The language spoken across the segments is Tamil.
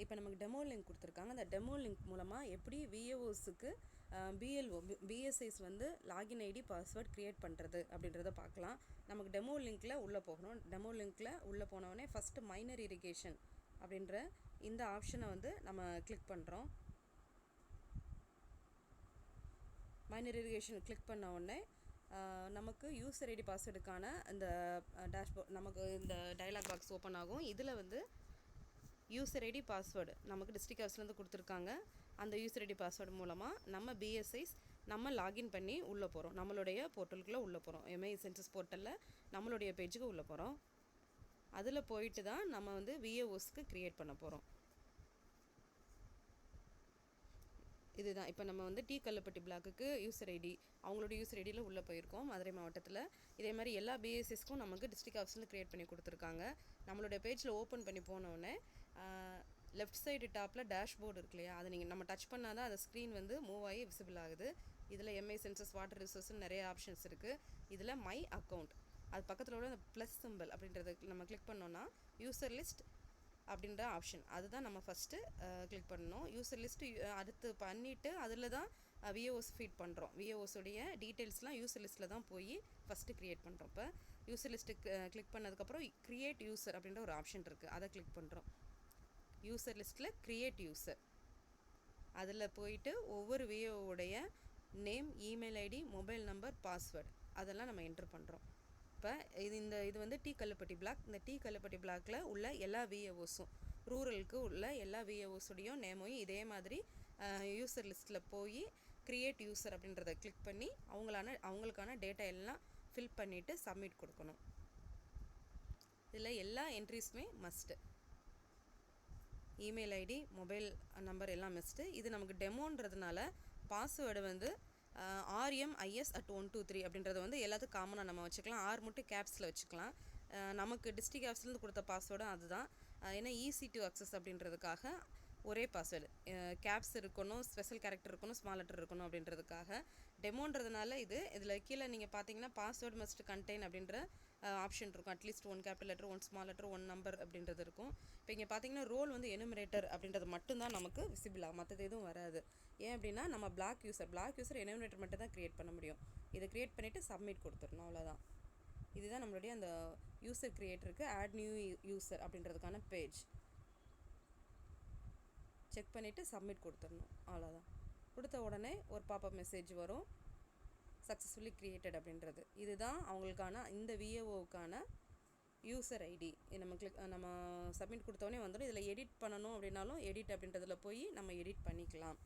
இப்போ நமக்கு டெமோ லிங்க் கொடுத்துருக்காங்க. அந்த டெமோ லிங்க் மூலமாக எப்படி விஏஓஸுக்கு பிஎல்ஓ பிஎஸ்ஐஸ் வந்து லாகின் ஐடி பாஸ்வேர்ட் க்ரியேட் பண்ணுறது அப்படின்றத பார்க்கலாம். நமக்கு டெமோ லிங்க்கில் உள்ளே போகணும். டெமோ லிங்க்கில் உள்ளே போனோடனே ஃபஸ்ட்டு மைனர் இரிகேஷன் அப்படின்ற இந்த ஆப்ஷனை வந்து நம்ம கிளிக் பண்ணுறோம். மைனர் இரிகேஷன் கிளிக் பண்ண உடனே நமக்கு யூசர் ஐடி பாஸ்வேர்டுக்கான இந்த டேஷ்போர்ட் நமக்கு இந்த டயலாக் பாக்ஸ் ஓப்பன் ஆகும். இதில் வந்து யூசர் ஐடி பாஸ்வேர்டு நமக்கு டிஸ்ட்ரிக்ட் ஹவுஸ்லேருந்து கொடுத்துருக்காங்க. அந்த யூசர் ஐடி பாஸ்வேர்டு மூலமாக நம்ம பிஎஸ்ஐஸ் நம்ம லாகின் பண்ணி உள்ளே போகிறோம். நம்மளுடைய போர்ட்டலுக்குள்ளே உள்ளே போகிறோம். எம்ஐ சென்சஸ் போர்ட்டலில் நம்மளுடைய பேஜுக்கு உள்ளே போகிறோம். அதில் போயிட்டு தான் நம்ம வந்து விஏஓஸ்க்கு க்ரியேட் பண்ண போகிறோம். இதுதான் இப்போ நம்ம வந்து டி கல்லப்பட்டி பிளாக்குக்கு யூசர் ஐடி அவங்களோட யூசர் ஐடியில் உள்ளே போயிருக்கோம் மதுரை மாவட்டத்தில். இதே மாதிரி எல்லா பிஎஸ்எஸ்க்கும் நமக்கு டிஸ்ட்ரிக்ட் ஆஃபீஸில் க்ரியேட் பண்ணி கொடுத்துருக்காங்க. நம்மளுடைய பேஜில் ஓப்பன் பண்ணி போனோடனே லெஃப்ட் சைடு டாப்பில் டேஷ்போர்டு இருக்கு இல்லையா, அதை நீங்கள் நம்ம டச் பண்ணால் தான் அந்த ஸ்க்ரீன் வந்து மூவ் ஆகி விசிபிள் ஆகுது. இதில் எம்ஐ சென்சஸ் வாட்டர் ரிசோர்ஸ்னு நிறைய ஆப்ஷன்ஸ் இருக்குது. இதில் மை அக்கௌண்ட் அது பக்கத்தில் உள்ள அந்த ப்ளஸ் சிம்பிள் அப்படின்றத நம்ம கிளிக் பண்ணோன்னா யூசர் லிஸ்ட் அப்படின்ற ஆப்ஷன் அதுதான் நம்ம ஃபஸ்ட்டு கிளிக் பண்ணணும். யூசர் லிஸ்ட்டு அடுத்து பண்ணிவிட்டு அதில் தான் விஏஓஸ் ஃபீட் பண்ணுறோம். விஏஓஸுடைய டீட்டெயில்ஸ்லாம் யூசர் லிஸ்ட்டில் தான் போய் ஃபஸ்ட்டு க்ரியேட் பண்ணுறோம். இப்போ யூசர் லிஸ்ட்டு கிளிக் பண்ணதுக்கப்புறம் க்ரியேட் யூசர் அப்படின்ற ஒரு ஆப்ஷன் இருக்குது, அதை கிளிக் பண்ணுறோம். யூசர் லிஸ்ட்டில் க்ரியேட் யூசர் அதில் போயிட்டு ஒவ்வொரு விஏஓவுடைய name, email ID, mobile number, password அதெல்லாம் நம்ம என்ட்ரு பண்ணுறோம். இப்போ இது வந்து டி கல்லப்பட்டி பிளாக். இந்த டி கல்லப்பட்டி பிளாக்கில் உள்ள எல்லா விஏஓஸும் ரூரலுக்கு உள்ள எல்லா விஏஓஸுடையும் நேமையும் இதே மாதிரி யூசர் லிஸ்ட்டில் போய் க்ரியேட் யூசர் அப்படின்றத கிளிக் பண்ணி அவங்களுக்கான டேட்டா எல்லாம் ஃபில் பண்ணிவிட்டு சப்மிட் கொடுக்கணும். இதில் எல்லா என்ட்ரிஸுமே must. Email ID, mobile number எல்லாம் மஸ்ட்டு. இது நமக்கு டெமோன்றதுனால பாஸ்வேர்டு வந்து RMIS@123 அப்படின்றத வந்து எல்லாத்துக்கும் காமனாக நம்ம வச்சுக்கலாம். ஆர் மட்டும் கேப்ஸில் வச்சுக்கலாம். நமக்கு டிஸ்ட்ரிக்ட் ஆஃபீஸ்லேருந்து கொடுத்த பாஸ்வேர்டும் அதுதான். ஏன்னா ஈஸி டு அக்சஸ் அப்படின்றதுக்காக ஒரே பாஸ்வேர்டு கேப்ஸ் இருக்கணும், ஸ்பெஷல் கேரக்டர் இருக்கணும், ஸ்மால் லெட்டர் இருக்கணும் அப்படின்றதுக்காக. டெமோன்றதுனால இதில் கீழே நீங்கள் பார்த்தீங்கன்னா பாஸ்வேர்டு மஸ்ட் கண்டெயின் அப்படின்ற ஆப்ஷன் இருக்கும். At least 1 capital letter, 1 small letter, 1 number அப்படின்றது இருக்கும். இப்போ இங்கே பார்த்தீங்கன்னா ரோல் வந்து எனுமரேட்டர் அப்படின்றது மட்டும்தான் நமக்கு விசிபிளாக, மற்றது எதுவும் வராது. ஏன் அப்படின்னா நம்ம பிளாக் யூசர் எனுமரேட்டர் மட்டும் தான் க்ரியேட் பண்ண முடியும். இதை க்ரியேட் பண்ணிவிட்டு சப்மிட் கொடுத்துடணும், அவ்வளோதான். இதுதான் நம்மளுடைய அந்த யூசர் க்ரியேட்டருக்கு ஆட் நியூ யூசர் அப்படின்றதுக்கான பேஜ். செக் பண்ணிவிட்டு சப்மிட் கொடுத்துடணும், அவ்வளோதான். கொடுத்த உடனே ஒரு பாப்அப் மெசேஜ் வரும், சக்ஸஸ்ஃபுல்லி க்ரியேட்டட் அப்படின்றது. இதுதான் அவங்களுக்கான இந்த விஏஓவுக்கான யூசர் ஐடி. நம்ம சப்மிட் கொடுத்தோடனே வந்துடும். இதில் எடிட் பண்ணணும் அப்படின்னாலும் எடிட் அப்படின்றதில் போய் நம்ம எடிட் பண்ணிக்கலாம்.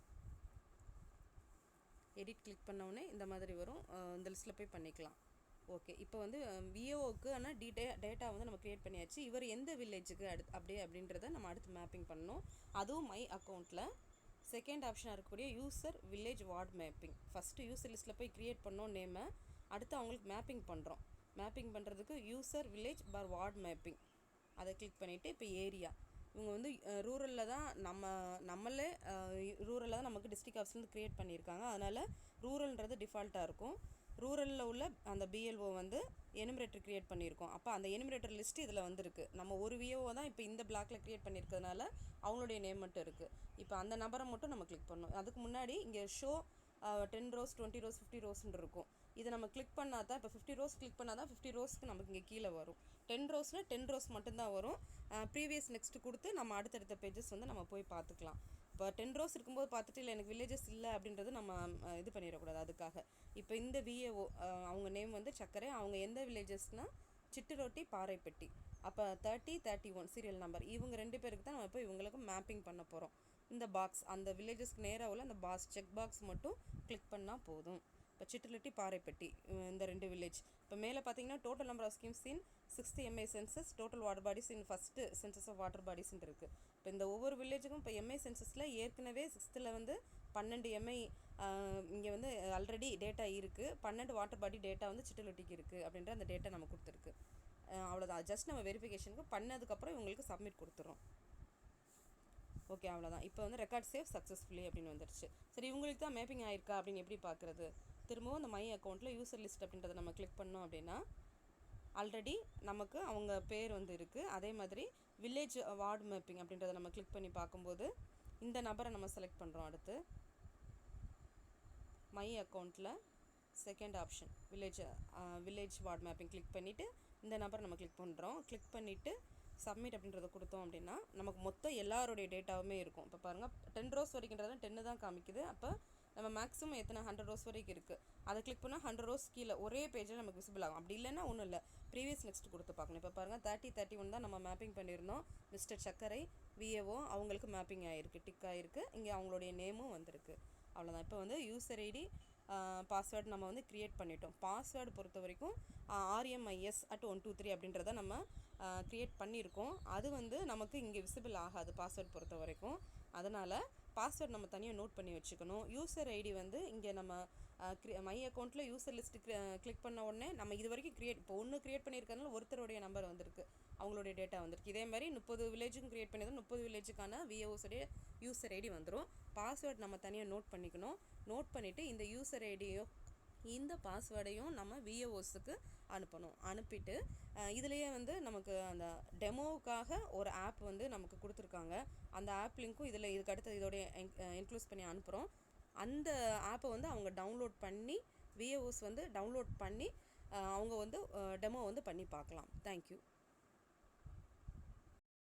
எடிட் கிளிக் பண்ணோடனே இந்த மாதிரி வரும், இந்த லிஸ்ட்டில் போய் பண்ணிக்கலாம். ஓகே, இப்போ வந்து விஏஓவுக்கான டேட்டா வந்து நம்ம க்ரியேட் பண்ணியாச்சு. இவர் எந்த வில்லேஜுக்கு அப்படின்றத நம்ம அடுத்து மேப்பிங் பண்ணணும். அதுவும் மை அக்கௌண்ட்டில் செகண்ட் ஆப்ஷனாக இருக்கக்கூடிய user village ward mapping. First user லிஸ்ட்டில் போய் க்ரியேட் பண்ணோம் நேமை, அடுத்து அவங்களுக்கு மேப்பிங் பண்ணுறோம். மேப்பிங் பண்ணுறதுக்கு யூசர் வில்லேஜ் பார் வார்டு மேப்பிங் அதை கிளிக் பண்ணிவிட்டு இப்போ ஏரியா இவங்க வந்து ரூரலில் தான் நம்மளே ரூரலில் தான் நமக்கு டிஸ்ட்ரிக்ட் ஆஃபீஸ்லேருந்து க்ரியேட் பண்ணியிருக்காங்க. அதனால் ரூரல்ன்றது டிஃபால்ட்டாக இருக்கும். ரூரலில் உள்ள அந்த பிஎல்ஓ வந்து எனுமரேட்டர் க்ரியேட் பண்ணியிருக்கோம். அப்போ அந்த எனுமரேட்டர் லிஸ்ட்டு இதில் வந்துருக்கு. நம்ம ஒரு விஏஓ தான் இப்போ இந்த பிளாக்கில் க்ரியேட் பண்ணியிருக்கிறதுனால அவங்களுடைய நேம் மட்டும் இருக்குது. இப்போ அந்த நம்பரை மட்டும் நம்ம கிளிக் பண்ணணும். அதுக்கு முன்னாடி இங்கே ஷோ 10 rows, 20 rows, 50 rowsன்னு இருக்கும். இதை நம்ம கிளிக் பண்ணால் தான் இப்போ 50 rows கிளிக் பண்ணால் தான் 50 rowsக்கு நமக்கு இங்கே கீழே வரும். 10 rowsனால் 10 rows மட்டும்தான் வரும். ப்ரீவியஸ் நெக்ஸ்ட்டு கொடுத்து நம்ம அடுத்தடுத்த பேஜஸ் வந்து நம்ம போய் பார்த்துக்கலாம். இப்போ 10 rows இருக்கும்போது பார்த்துட்டு இல்லை எனக்கு வில்லேஜஸ் இல்லை அப்படின்றது நம்ம இது பண்ணிடக்கூடாது. அதுக்காக இப்போ இந்த விஏஓ அவங்க நேம் வந்து சக்கரை, அவங்க எந்த வில்லேஜஸ்னால் சிட்டுரோட்டி, பாறைப்பட்டி. அப்போ 30, 31 சீரியல் நம்பர் இவங்க 2 பேருக்கு தான் நம்ம இப்போ இவங்களுக்கு மேப்பிங் பண்ண போகிறோம். இந்த பாக்ஸ் அந்த வில்லேஜஸ்க்கு நேராக உள்ள அந்த செக் பாக்ஸ் மட்டும் கிளிக் பண்ணால் போதும். இப்போ சிட்டுலட்டி, பாறைப்பட்டி இந்த 2 வில்லேஜ். இப்போ மேலே பார்த்தீங்கன்னா total number of schemes in 6th MI census, total water bodies in first census of water பாடிஸ்ன்னு இருக்குது. இப்போ இந்த ஒவ்வொரு வில்லேஜுக்கும் இப்போ எம்ஐ சென்சஸில் ஏற்கனவே 6th வந்து 12 எம்ஐ இங்கே வந்து ஆல்ரெடி டேட்டா இருக்குது. 12 வாட்டர் பாடி டேட்டா வந்து சிட்டுலட்டிக்கு இருக்குது அப்படின்ற அந்த டேட்டா நம்ம கொடுத்துருக்கு. அவ்வளோதான். ஜஸ்ட் நம்ம வெரிஃபிகேஷனுக்கு பண்ணதுக்கப்புறம் இவங்களுக்கு சப்மிட் கொடுத்துறோம். ஓகே, அவ்வளோதான். இப்போ வந்து ரெக்கார்ட் சேவ் சக்ஸஸ்ஃபுல்லி அப்படின்னு வந்துருச்சு. சரி, இவங்களுக்கு தான் மேப்பிங் ஆயிருக்கா அப்படின்னு எப்படி பார்க்குறது? திரும்பவும் அந்த மை அக்கௌண்ட்டில் யூசர் லிஸ்ட் அப்படின்றத நம்ம கிளிக் பண்ணோம் அப்படின்னா ஆல்ரெடி நமக்கு அவங்க பேர் வந்து இருக்குது. அதே மாதிரி வில்லேஜ் வார்டு மேப்பிங் அப்படின்றத நம்ம கிளிக் பண்ணி பார்க்கும்போது இந்த நபரை நம்ம செலக்ட் பண்ணுறோம். அடுத்து மை அக்கௌண்ட்டில் second option village ward mapping click பண்ணிவிட்டு இந்த நம்பரை நம்ம கிளிக் பண்ணுறோம். கிளிக் பண்ணிவிட்டு சப்மிட் அப்படின்றத கொடுத்தோம் அப்படின்னா நமக்கு மொத்தம் எல்லாருடைய டேட்டாவுமே இருக்கும். இப்போ பாருங்கள் 10 ரோஸ் வரைக்கும்ன்றது 10 தான் காமிக்குது. அப்போ நம்ம மேக்ஸிமம் எத்தனை 100 ரோஸ் வரைக்கும் இருக்குது, அதை கிளிக் பண்ணால் 100 ரோஸ் கீழே ஒரே பேஜில் நமக்கு விசிபிள் ஆகும். அப்படி இல்லைன்னா ஒன்றும் இல்லை, ப்ரீவியஸ் நெக்ஸ்ட் கொடுத்து பார்க்கணும். இப்போ பாருங்கள் 30-31 தான் நம்ம மேப்பிங் பண்ணியிருந்தோம். மிஸ்டர் சக்கரை விஏஓ அவங்களுக்கு மேப்பிங் ஆகிருக்கு, டிக் ஆகிருக்கு. இங்கே அவங்களுடைய நேமும் வந்திருக்கு. அவ்வளோதான். இப்போ வந்து யூசர் ஐடி பாஸ்வேர்டு நம்ம வந்து க்ரியேட் பண்ணிட்டோம். பாஸ்வேர்டு பொறுத்த வரைக்கும் RMIS@123 அப்படின்றத நம்ம க்ரியேட் பண்ணியிருக்கோம். அது வந்து நமக்கு இங்கே விசிபிள் ஆகாது பாஸ்வேர்டு பொறுத்த வரைக்கும். அதனால் பாஸ்வேர்டு நம்ம தனியாக நோட் பண்ணி வச்சுக்கணும். யூசர் ஐடி வந்து இங்கே நம்ம மை அக்கௌண்ட்டில் யூசர் லிஸ்ட்டு கிளிக் பண்ண உடனே நம்ம இது வரைக்கும் இப்போ ஒன்று க்ரியேட் பண்ணியிருக்கறதுனால ஒருத்தருடைய நம்பர் வந்திருக்கு, அவங்களுடைய டேட்டா வந்திருக்கு. இதே மாதிரி 30 வில்லேஜுக்கும் க்ரியேட் பண்ணியது 30 வில்லேஜுக்கான விஏஓஸுடைய யூசர் ஐடி வந்துடும். பாஸ்வேர்டு நம்ம தனியாக நோட் பண்ணிக்கணும். நோட் பண்ணிவிட்டு இந்த யூசர் ஐடியோ இந்த பாஸ்வேர்டையும் நம்ம விஏஓஸுக்கு அனுப்பணும். அனுப்பிட்டு இதுலேயே வந்து நமக்கு அந்த டெமோவுக்காக ஒரு ஆப் வந்து நமக்கு கொடுத்துருக்காங்க. அந்த ஆப் லிங்க்கும் இதுக்கு அடுத்து இதோடைய இன்க்ளூஸ் பண்ணி அனுப்புகிறோம். அந்த ஆப்பை வந்து அவங்க டவுன்லோட் பண்ணி விஏஓஸ் வந்து டவுன்லோட் பண்ணி அவங்க வந்து டெமோ வந்து பண்ணி பார்க்கலாம். தேங்க்யூ.